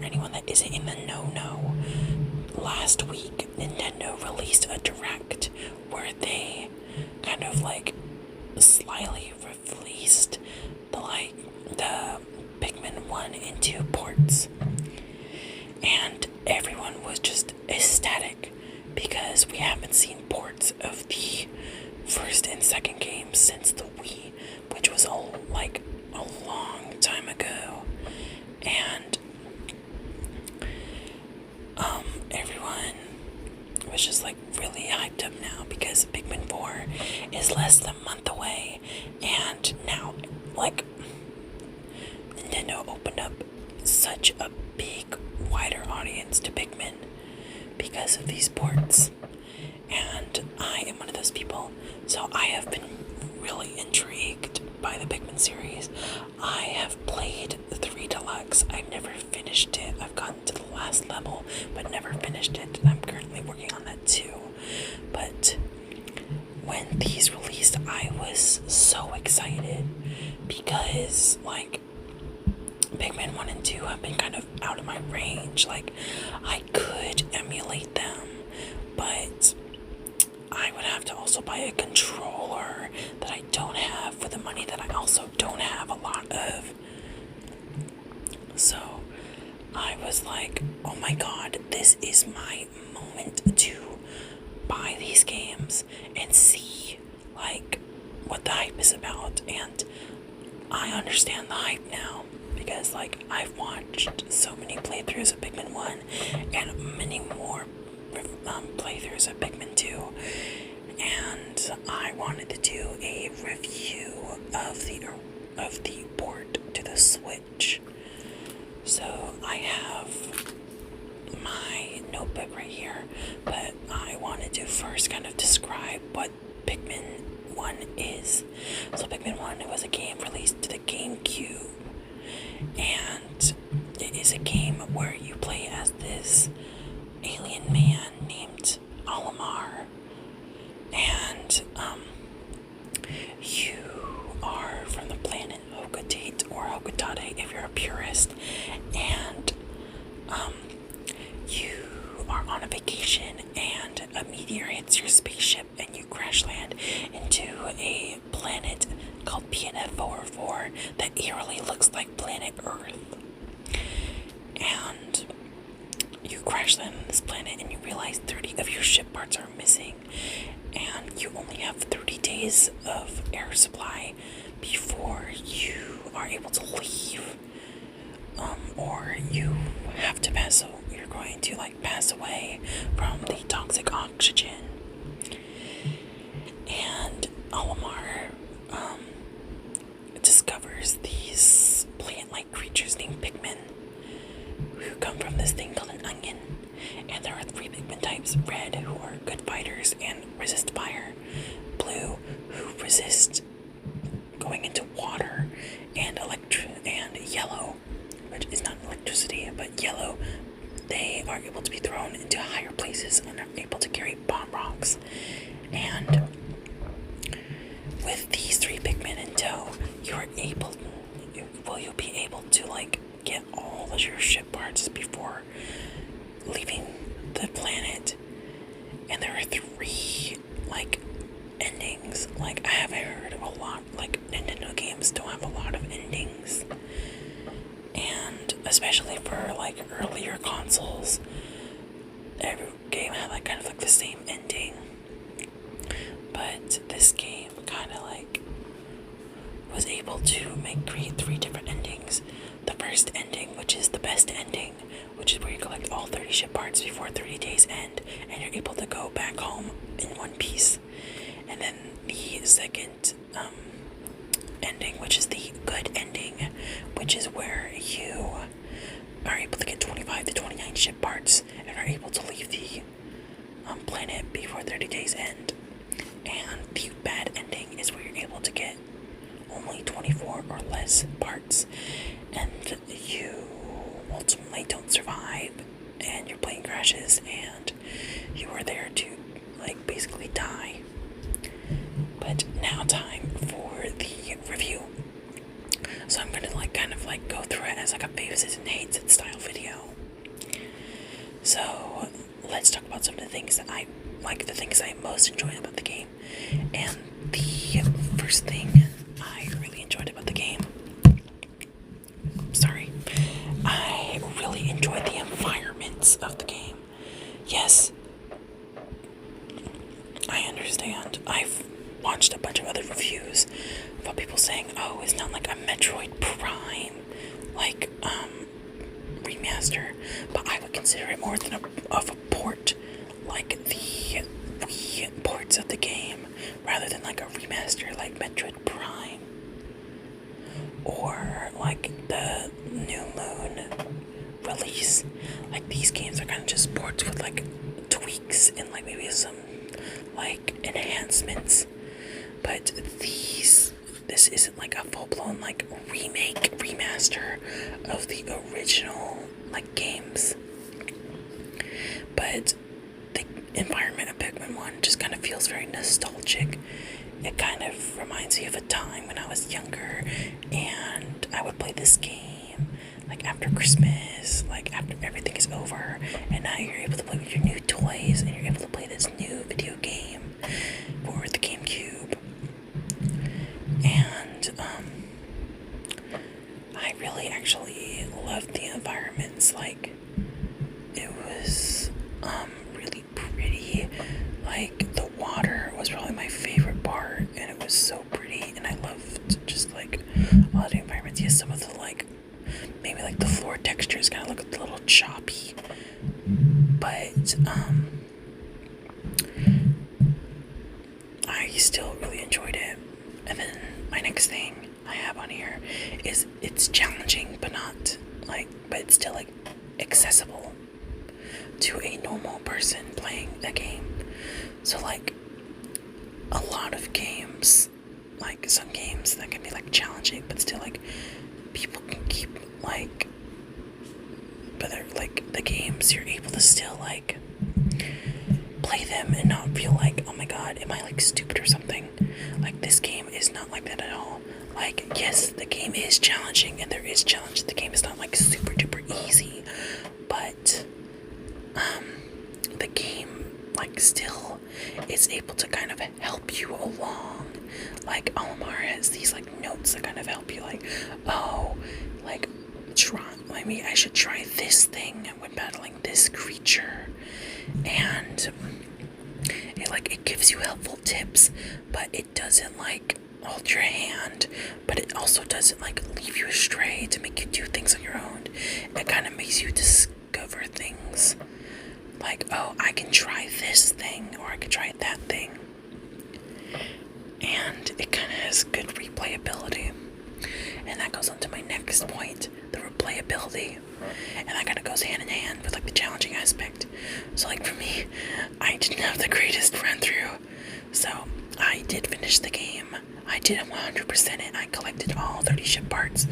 anyone that isn't in the know, last week Nintendo released a direct where they kind of like slyly released the Pikmin 1 and 2 ports. And everyone was just ecstatic because we haven't seen ports of the first and second games since the Wii, which was a long time ago. And everyone was just like really hyped up now because Pikmin 4 is less than a month away, and now like Nintendo opened up such a big, wider audience to Pikmin because of these ports. And I am one of those people, so I have been really intrigued by the Pikmin series. I have played 3 Deluxe. I've never finished it. I've gotten to the last level, but never finished it. And I'm currently working on that too. But when these released, I was so excited because, like, Pikmin 1 and 2 have been kind of out of my range. Like, I could emulate them, but I would have to also buy a controller that I don't have for the money that I also don't have a lot of. So I was like, oh my god, this is my moment to buy these games and see like what the hype is about. And I understand the hype now because like I've watched so many playthroughs of Pikmin 1 and many more playthroughs of Pikmin 2, and I wanted to do a review of the port to the Switch. So I have my notebook right here, but I wanted to first kind of describe what Pikmin 1 is. So Pikmin 1 was a game released to the GameCube, and it is a game where you play as this alien man named Olimar, and you are from the planet Hocotate or Hocotate if you're a purist, and you are on a vacation and a meteor hits your spaceship and you crash land into a planet called PNF 404 that eerily looks like planet Earth. And you crash land on this planet and you realize 30 of your ship parts are missing, and you only have 30 days of air supply before you are able to leave, or you have to you're going to like pass away from the toxic oxygen. And Olimar discovers these plant-like creatures named Pikmin who come from this thing called an onion. And there are 3 Pikmin types: red, who are good fighters and resist fire; blue, who resist going into water; and yellow, which is not electricity, but yellow. They are able to be thrown into higher places and are able to carry bomb rocks. And with these 3 Pikmin in tow, you'll be able to like get all of your ship parts before leaving the planet. And there are 3 like endings. Like, I haven't heard of a lot, like Nintendo games don't have a lot of endings, and especially for like earlier consoles, every game had like kind of like the same ending. But this game kind of like was able to create 3 different endings. The first ending, which is the best ending, which is where you collect all 30 ship parts before 30 days end, and you're able to go back home in one piece. And then the second ending, which is the good ending, which is where you are able to get 25 to 29 ship parts and are able to leave the planet before 30 days end. And the bad ending is where you're able to get only 24 or less parts, and you ultimately don't survive, and your plane crashes, and you are there to like basically die. But now time for the review. So I'm gonna like kind of like go through it as like a faves and hates it style video. So let's talk about some of the things that I like, the things I most enjoyed about the game. And the first thing I really enjoyed about the game, I really enjoyed the environments of the game. Yes, I understand. I've watched a bunch of other reviews about people saying, oh, it's not like a Metroid Prime, like, remaster, but I would consider it more than of a port, like the Wii ports of the game, rather than like a remaster like Metroid Prime, or like the New Moon release. Like, these games are kind of just ports with like tweaks and like maybe some like enhancements, but this isn't like a full-blown like remaster of the original like games. But the environment of Pikmin 1 just kind of feels very nostalgic. It kind of reminds me of a time when I was younger and I would play this game like after Christmas, like after everything is over, and now you're able to play with your new toys and you're able to play this new video game for the GameCube. And I really actually loved the environments. Like, it was really pretty. Like, the water was probably my favorite part, and it was so pretty, and I loved just like all the environments. Yes, some of the like maybe like the floor textures kind of look a little choppy, but I still really enjoyed it. And then my next thing I have on here is it's challenging, but it's still like accessible to a normal person playing a game. So like a lot of games, like some games that can be like challenging, but still like people can keep like, but they're like the games you're able to still like play them and not feel like, oh my god, am I like stupid or something? Like, this game is not like that at all. Like, yes, the game is challenging and there is challenge. The game is not like super duper easy, but the game like still is able to kind of help you along. Like, Olimar has these like notes that kind of help you, like, oh, like, maybe I should try this thing when battling this creature. And it gives you helpful tips, but it doesn't like hold your hand, but it also doesn't like leave you astray to make you do things on your own. It kind of makes you discover things like, oh, I can try this thing, or I can try that thing. And it kind of has good replayability. And that goes on to my next point, the replayability. And that kind of goes hand in hand with like the challenging aspect. So like for me, I didn't have the greatest run through. So I did finish the game. I did 100% it. I collected all 30 ship parts.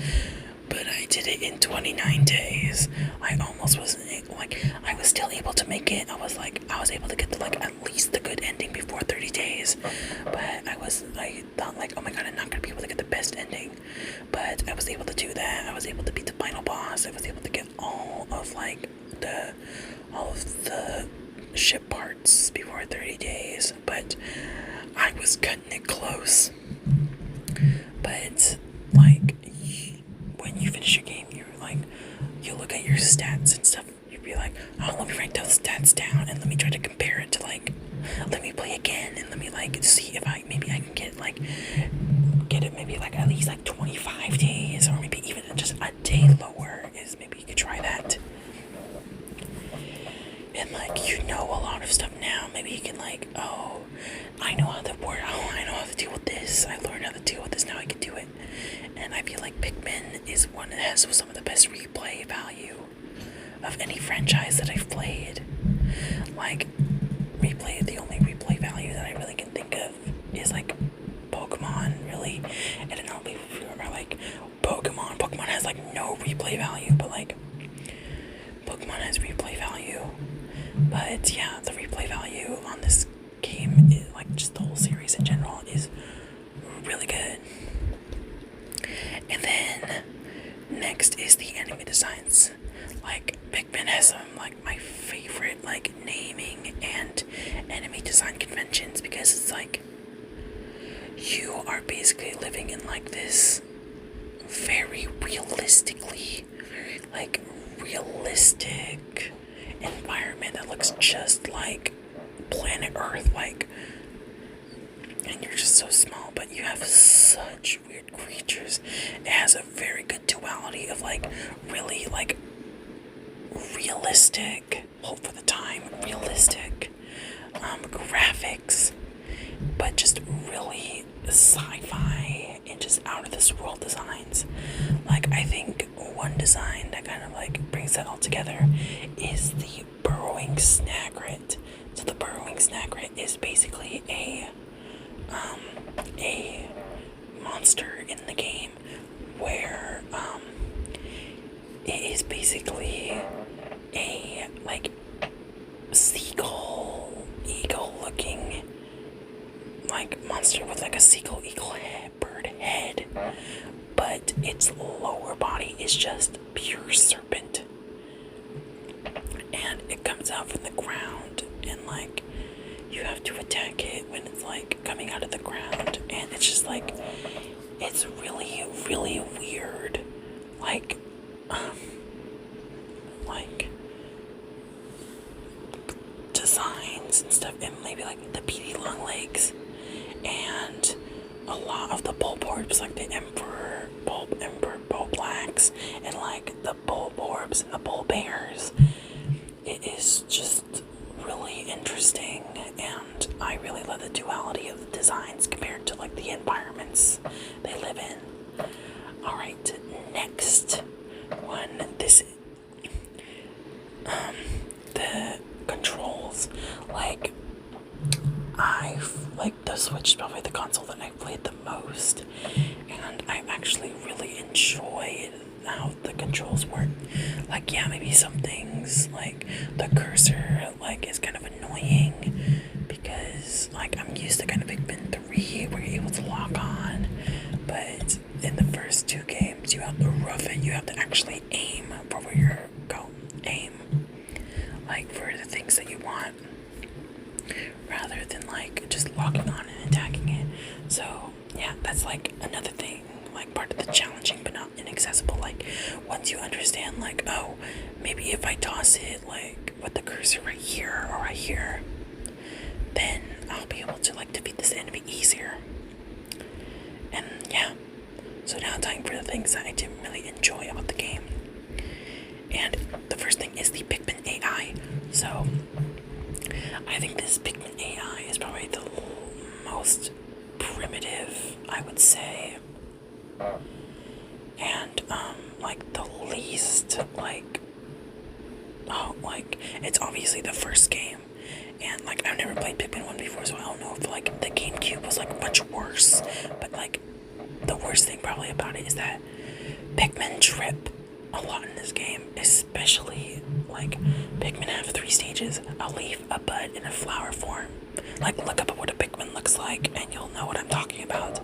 But I did it in 29 days. I almost wasn't like, I was still able to make it. I was able to get to like at least the good ending before 30 days. But I thought like, oh my god, I'm not gonna be able to get the best ending. But I was able to do that. I was able to beat the final boss. I was able to get all of the ship parts before 30 days. But I was cutting it close. But like, when you finish your game, you look at your stats and stuff. You'd be like, oh, let me write those stats down and let me try to compare it to like, let me play again and let me like see if maybe I can get it maybe like at least like 25 days, or maybe even just a day lower. Is maybe you could try that. And like, you know a lot of stuff now. Maybe you can like, oh, I know how to work. Oh, I know how to deal with this. I learned how to deal with this. Now I can do it. And I feel like Pikmin is one that has some of the best replay value of any franchise that I've played. Like, the only replay value that I really can think of is like Pokemon, really. And I don't know if you remember like Pokemon. Pokemon has like no replay value, but like Pokemon has replay value. But yeah, the replay value on this game is like, just the whole series in general is really good. And then next is the enemy designs. Like, Pikmin has some like my favorite like naming and enemy design conventions because it's like you are basically living in like this very realistic environment that looks just like planet Earth, like, and you're just so small, but you have such weird creatures. It has a very good duality of like really like realistic, hold for the time, realistic graphics, but just really sci-fi and just out of this world designs. Like, I think one design that kind of like brings that all together is the burrowing snagret. So the burrowing snagret is basically a monster in the game where it is basically a like seagull eagle looking like monster with like a seagull eagle bird head, but its lower body is just pure serpent, and it comes out from the ground, and like you have to attack it when it's like coming out of the ground, and it's just like it's really weird, like designs and stuff, and maybe like the beady long legs, and a lot of the bulborbs, like the emperor bull blacks, and like the bulborbs and the bull bears. It is just really interesting, and I really love the duality of the designs compared to like the environments they live in. Alright, next one. This the controls. Like, the Switch is probably the console that I've played the most, and I actually really enjoy how the controls work. Like, yeah, maybe some things like the cursor like is kind of annoying because like I'm used to kind of Pikmin 3 where you're able to lock on, but in the first two games you have to rough it. You have to actually aim for where you're like for the things that you want, rather than like just locking on and attacking it. So yeah, that's like another thing, like part of the challenging but not inaccessible. Like, once you understand like, oh, maybe if I toss it like with the cursor right here or right here, then I'll be able to like defeat this enemy easier. And yeah, so now time for the things that I didn't really enjoy about the game. And the first thing is the Pikmin Ai. So I think this Pikmin Ai is probably the most primitive, I would say, and like the least like, it's obviously the first game, and like I've never played Pikmin 1 before, so I don't know if like the GameCube was like much worse, but like the worst thing probably about it is that Pikmin trip a lot in this game, especially like Pikmin have 3 stages: a leaf, a bud, and a flower form. Like, look up at what a Pikmin looks like and you'll know what I'm talking about.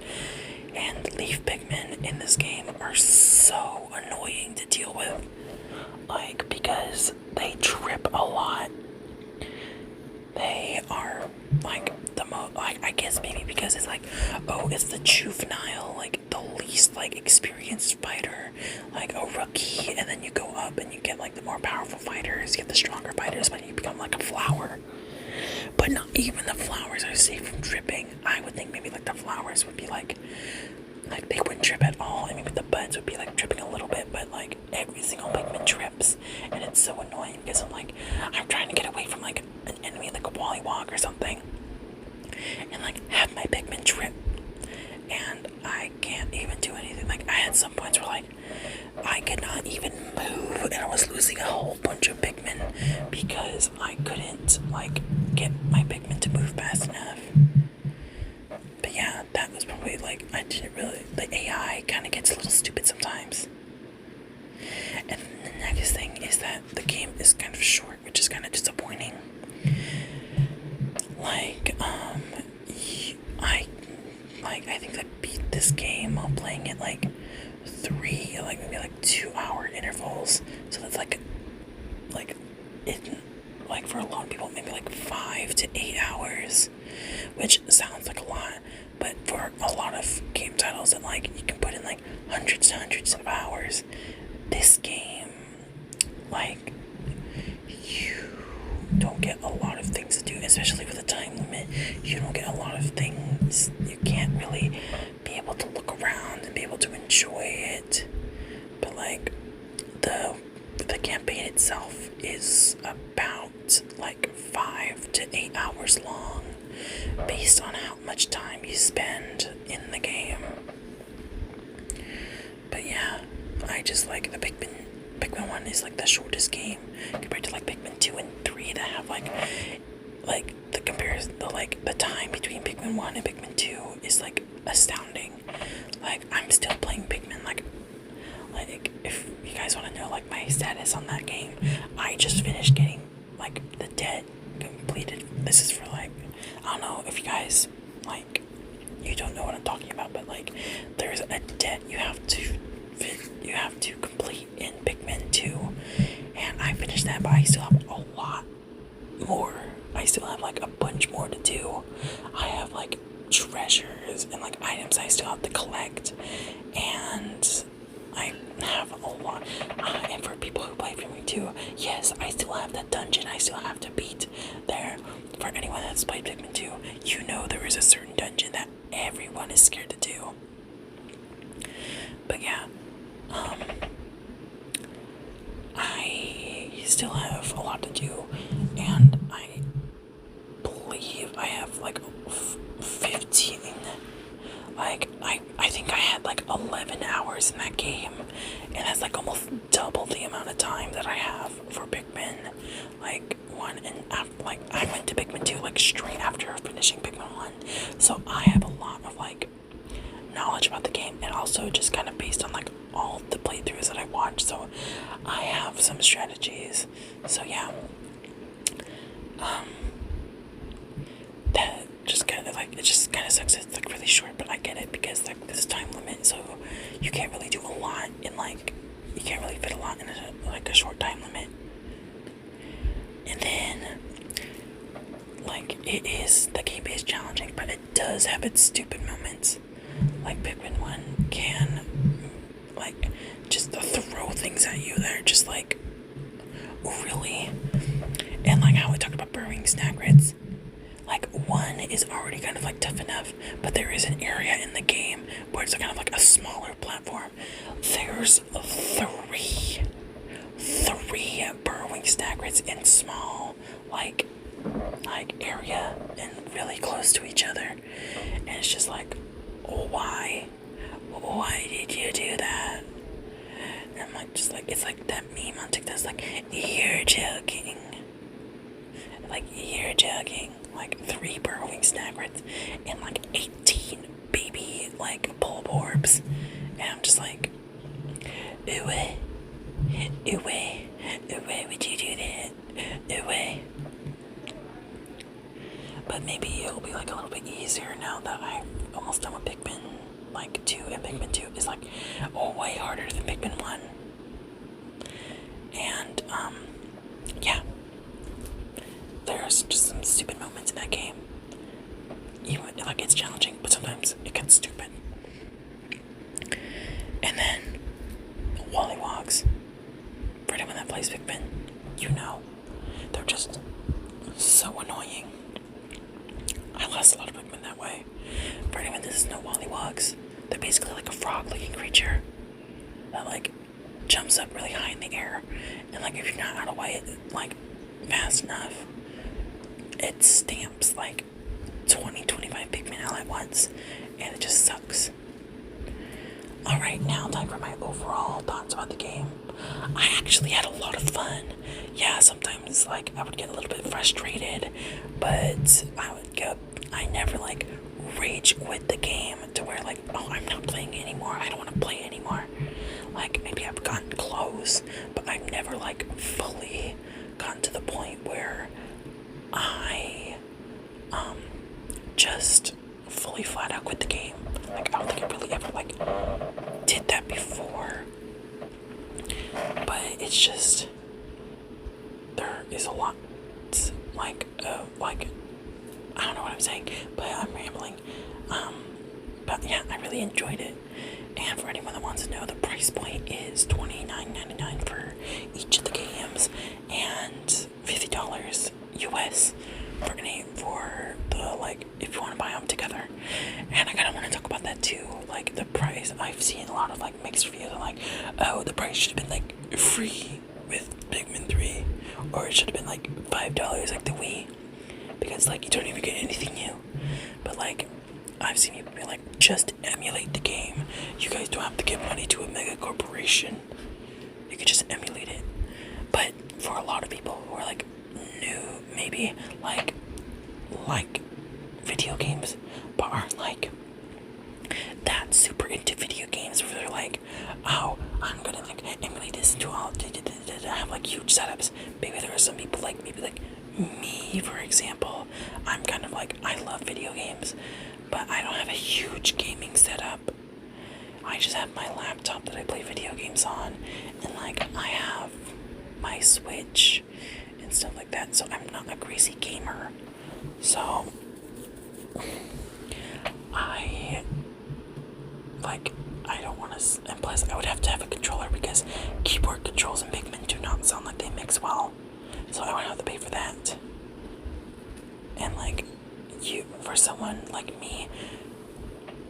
And leaf Pikmin in this game are so annoying to deal with, like, because they trip a lot. They are like the most, like, I guess maybe because it's like, oh, it's the juvenile, like the least like experienced fighter, like a rookie, and then you go up and you get like the more powerful fighters, you get the stronger fighters when you become like a flower. But not even the flowers are safe from tripping. I would think maybe like the flowers would be like they wouldn't trip at all, and maybe the buds would be like tripping a little bit, but like every single Pikmin trips, and it's so annoying because I'm trying to get away from like an enemy like a Wollywog or something, and like have my Pikmin trip, and I can't even do anything. Like, I had some points where like I could not even move, and I was losing a whole bunch of Pikmin because I couldn't like get my Pikmin to move fast enough. But yeah, that was probably like, I didn't really, the AI kind of gets a little stupid sometimes. And the next thing is that the game is kind of short, which is kind of disappointing. Like, I think I beat this game while playing it like 3, like maybe like 2 hour intervals. So that's like like, like for a lot of people, maybe like 5 to 8 hours, which sounds like a lot, but for a lot of game titles that like you can put in like hundreds and hundreds of hours, this game, like, you don't get a lot of things to do, especially with a time limit. You don't get a lot of things. You can't really be able to look around and be able to enjoy it. But like the campaign itself is about like 5 to 8 hours long, based on how much time you spend in the game. But yeah, I just like the Pikmin 1 is like the shortest game compared to like Pikmin 2 and 3 that have like the comparison, the time between Pikmin 1 and Pikmin 2 is like astounding. Like, I'm still playing Pikmin, like if you guys want to know like my status on that game, I just finished getting like the debt completed. This is for like, I don't know if you guys like, you don't know what I'm talking about, but like there's a debt you have to complete in Pikmin 2, and I finished that, but I still have a lot more. I still have like a bunch more to do. I have like treasures and like items I still have to collect, and I have a lot. And for people who play Pikmin 2, yes, I still have that dungeon I still have to beat there. For anyone that's played Pikmin 2, you know there is a certain dungeon that everyone is scared to do. But yeah, I still have a lot to do, and I believe I have like 15, like I think I had like 11 hours in that game, and that's like almost double the amount of time that I have for Pikmin like 1, and after, like I went to Pikmin 2 like straight after finishing Pikmin 1, so I have a lot of like knowledge about the game, and also just kind of based on like all the playthroughs that I watched, so I have some strategies. So yeah, that just kind of like, it just kind of sucks. It's like really short, but I get it because like this time limit, so you can't really do a lot in like, you can't really fit a lot in a short time limit. And then like the game is challenging, but it does have its stupid moments. Like Pikmin 1 can like just throw things at you that are just like really, and like how I talked about burrowing snagrets. Like 1 is already kind of like tough enough, but there is an area in the game where it's kind of like a smaller platform. There's three burrowing snagrets in small like area and really close to each other, and it's just like, why did you do that? And I'm like, just like, it's like that meme on TikTok, it's like, you're joking. Like, you're joking. Like 3 burrowing snagrets and like 18 baby like bulborbs, and I'm just like, why would you do that? Why? But maybe it'll be like a little bit easier now that I'm almost done with Pikmin like 2, and Pikmin 2 is like way harder than Pikmin 1. And yeah, there's just some stupid moments in that game. Even like, it's challenging, but sometimes it gets stupid. And then Wollywogs, for anyone that plays Pikmin, you know, they're just so annoying. I lost a lot of Pikmin that way. For anyone that doesn't know Wollywogs, they're basically like a frog-looking creature that like jumps up really high in the air, and like if you're not out of the way like fast enough, it stamps like 20-25 Pikmin all at once, and it just sucks. Alright, now time for my overall thoughts about the game. I actually had a lot of fun. Yeah, sometimes like I would get a little bit frustrated, but I never like rage quit the game to where like, oh, I'm not playing anymore, I don't want to play anymore. Like, maybe I've gotten close, but I've never like fully gotten to the point where I just fully flat out quit the game. Like, I don't think I really ever like did that before. But it's just, is a lot, like, I don't know what I'm saying, but I'm rambling. But yeah, I really enjoyed it. And for anyone that wants to know, the price point is $29.99 for each of the games, and $50 US for the, like, if you want to buy them together. And I kind of want to talk about that too, like the price. I've seen a lot of like mixed reviews of like, oh, the price should have been like free with Pikmin 3, or it should have been like $5 like the Wii, because like you don't even get anything new. But like, I've seen people be like, just emulate the game. You guys don't have to give money to a mega corporation. You can just emulate it. But for a lot of people who are like new, maybe like video games, but aren't like that super into video games, where they're like, oh, I'm gonna like emulate this into all, have like huge setups. Maybe there are some people like, maybe like me, for example. I'm kind of like, I love video games, but I don't have a huge gaming setup. I just have my laptop that I play video games on, and like I have my Switch and stuff like that, so I'm not a crazy gamer. So I don't want to, and plus I would have to have a controller, because keyboard controls and Pikmin do not sound like they mix well, so I would have to pay for that. And like, for someone like me,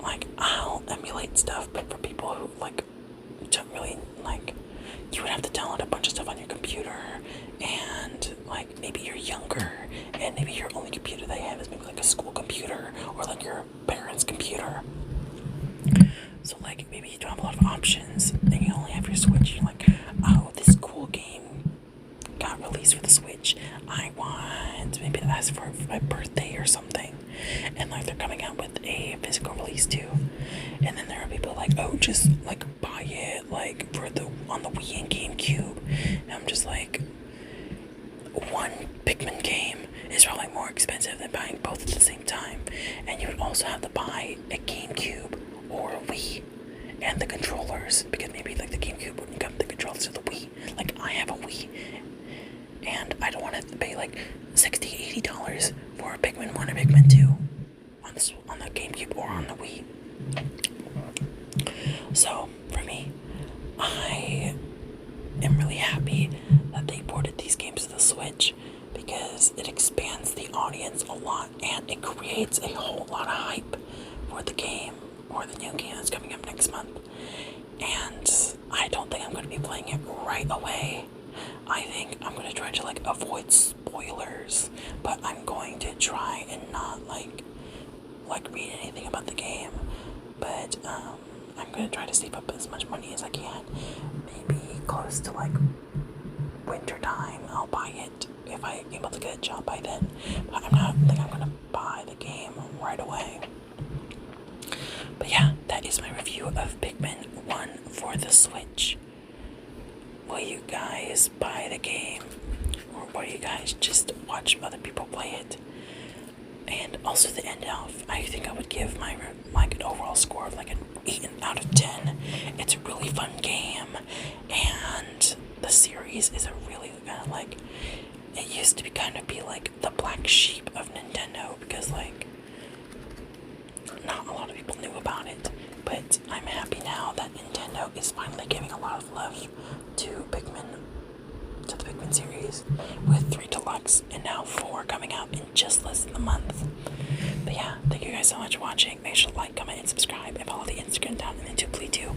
like, I'll emulate stuff, but for people who like don't really, like, you would have to download a bunch of stuff on your computer, and like maybe you're younger and maybe your only computer they have is maybe like a school computer or like your parents' computer. So like, maybe you don't have a lot of options and you only have your Switch. You're like, oh, this cool game got released for the Switch. I want, maybe that's for my birthday or something. And like, they're coming out with a physical release too. And then there are people like, oh, just like buy it like on the Wii and GameCube. And I'm just like, one Pikmin game is probably more expensive than buying both at the same time. And you would also have to buy a GameCube or a Wii and the controllers, because maybe like the GameCube wouldn't come with the controllers to the Wii. Like, I have a Wii, and I don't want to pay like $60, $80 for a Pikmin 1 or Pikmin 2 on the GameCube or on the Wii. So for me, I am really happy that they ported these games to the Switch, because it expands the audience a lot and it creates a whole lot of hype for the game, or the new game that's coming up next month. And I don't think I'm going to be playing it right away. I think I'm going to try to like avoid spoilers, but I'm going to try and not like read anything about the game. But I'm going to try to save up as much money as I can. Maybe close to like winter time I'll buy it, if I'm able to get a job by then. But I don't think I'm going to buy the game right away. But yeah, that is my review of Pikmin 1 for the Switch. Will you guys buy the game, or will you guys just watch other people play it? And also the end off, I think I would give my like an overall score of like an 8 out of 10. It's a really fun game, and the series is a really like, it used to be kind of be like the black sheep of Nintendo, because like not a lot of people knew about it. But I'm happy now that Nintendo is finally giving a lot of love to the Pikmin series, with 3 Deluxe and now 4 coming out in just less than a month. But yeah, thank you guys so much for watching. Make sure to like, comment, and subscribe, and follow the Instagram down in the doobly-doo.